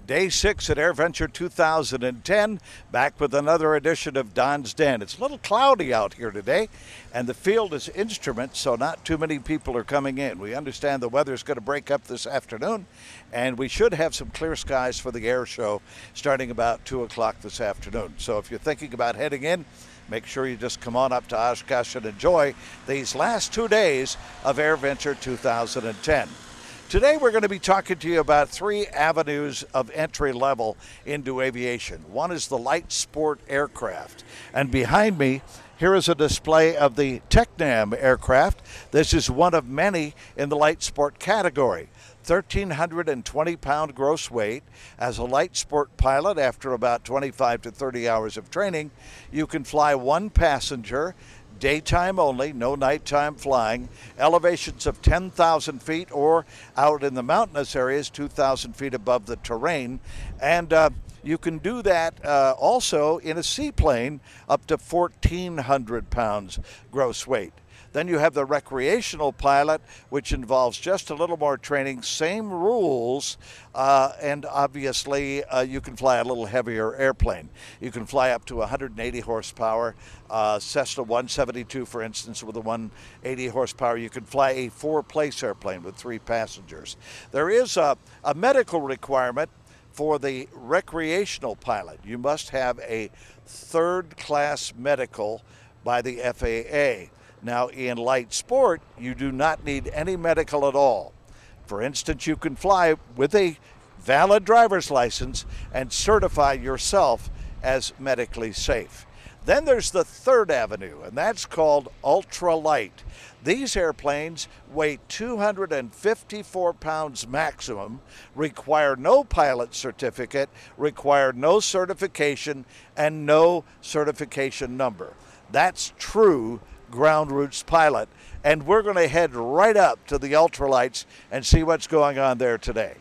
Day 6 at AirVenture 2010, back with another edition of Don's Den. It's a little cloudy out here today, and the field is instrument, so not too many people are coming in. We understand the weather's going to break up this afternoon, and we should have some clear skies for the air show starting about 2 o'clock this afternoon. So if you're thinking about heading in, make sure you just come on up to Oshkosh and enjoy these last 2 days of AirVenture 2010. Today we're going to be talking to you about 3 avenues of entry level into aviation. One is the light sport aircraft. And behind me, here is a display of the Tecnam aircraft. This is one of many in the light sport category. 1,320-pound gross weight. As a light sport pilot, after about 25 to 30 hours of training, you can fly 1 passenger, daytime only, no nighttime flying, elevations of 10,000 feet or out in the mountainous areas 2,000 feet above the terrain. And you can do that also in a seaplane up to 1,400 pounds gross weight. Then you have the recreational pilot, which involves just a little more training, same rules, and obviously you can fly a little heavier airplane. You can fly up to 180 horsepower, Cessna 172, for instance, with a 180 horsepower. You can fly a 4-place airplane with 3 passengers. There is a medical requirement for the recreational pilot. You must have a 3rd-class medical by the FAA. Now, in light sport, you do not need any medical at all. For instance, you can fly with a valid driver's license and certify yourself as medically safe. Then there's the 3rd avenue, and that's called ultralight. These airplanes weigh 254 pounds maximum, require no pilot certificate, require no certification, and no certification number. That's true ground routes pilot, and we're going to head right up to the ultralights and see what's going on there today.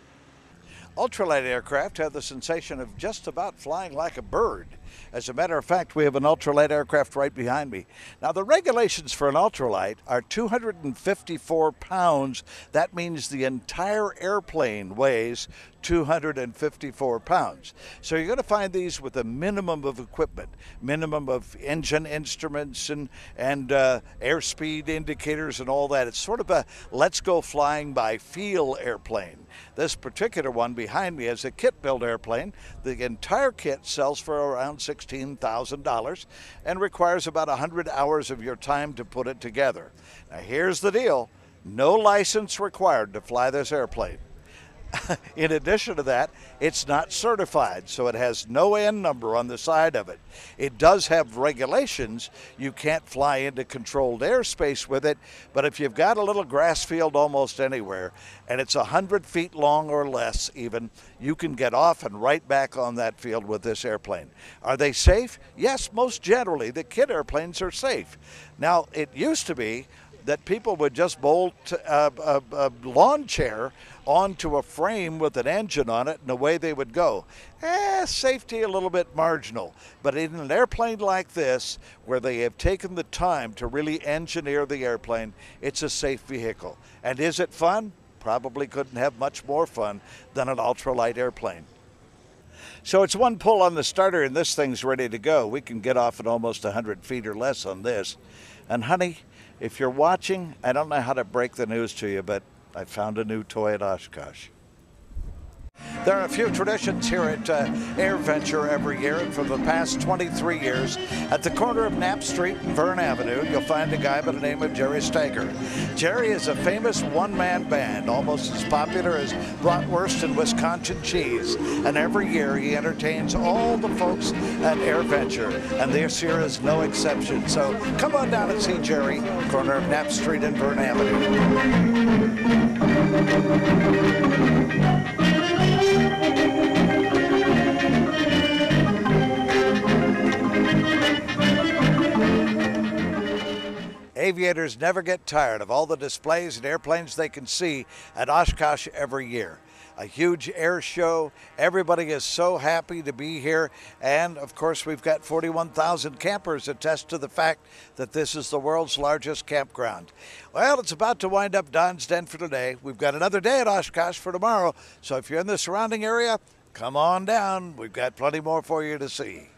Ultralight aircraft have the sensation of just about flying like a bird. As a matter of fact, we have an ultralight aircraft right behind me. Now, the regulations for an ultralight are 254 pounds. That means the entire airplane weighs 254 pounds. So you're going to find these with a minimum of equipment, minimum of engine instruments and airspeed indicators and all that. It's sort of a let's go flying by feel airplane. This particular one behind me is a kit-built airplane. The entire kit sells for around $16,000 and requires about 100 hours of your time to put it together. Now, here's the deal. No license required to fly this airplane. In addition to that, it's not certified, so it has no N number on the side of it. It does have regulations. You can't fly into controlled airspace with it, but if you've got a little grass field almost anywhere, and it's 100 feet long or less even, you can get off and right back on that field with this airplane. Are they safe? Yes, most generally, the kit airplanes are safe. Now, it used to be that people would just bolt a lawn chair onto a frame with an engine on it, and away they would go. Safety a little bit marginal. But in an airplane like this, where they have taken the time to really engineer the airplane, it's a safe vehicle. And is it fun? Probably couldn't have much more fun than an ultralight airplane. So it's 1 pull on the starter, and this thing's ready to go. We can get off at almost 100 feet or less on this. And honey, if you're watching, I don't know how to break the news to you, but I found a new toy at Oshkosh. There are a few traditions here at AirVenture every year, and for the past 23 years, at the corner of Knapp Street and Vern Avenue, you'll find a guy by the name of Jerry Steger. Jerry is a famous one-man band, almost as popular as bratwurst and Wisconsin cheese, and every year he entertains all the folks at AirVenture, and this year is no exception. So come on down and see Jerry, corner of Knapp Street and Vern Avenue. Aviators never get tired of all the displays and airplanes they can see at Oshkosh every year. A huge air show. Everybody is so happy to be here. And, of course, we've got 41,000 campers attest to the fact that this is the world's largest campground. Well, it's about to wind up Don's Den for today. We've got another day at Oshkosh for tomorrow. So if you're in the surrounding area, come on down. We've got plenty more for you to see.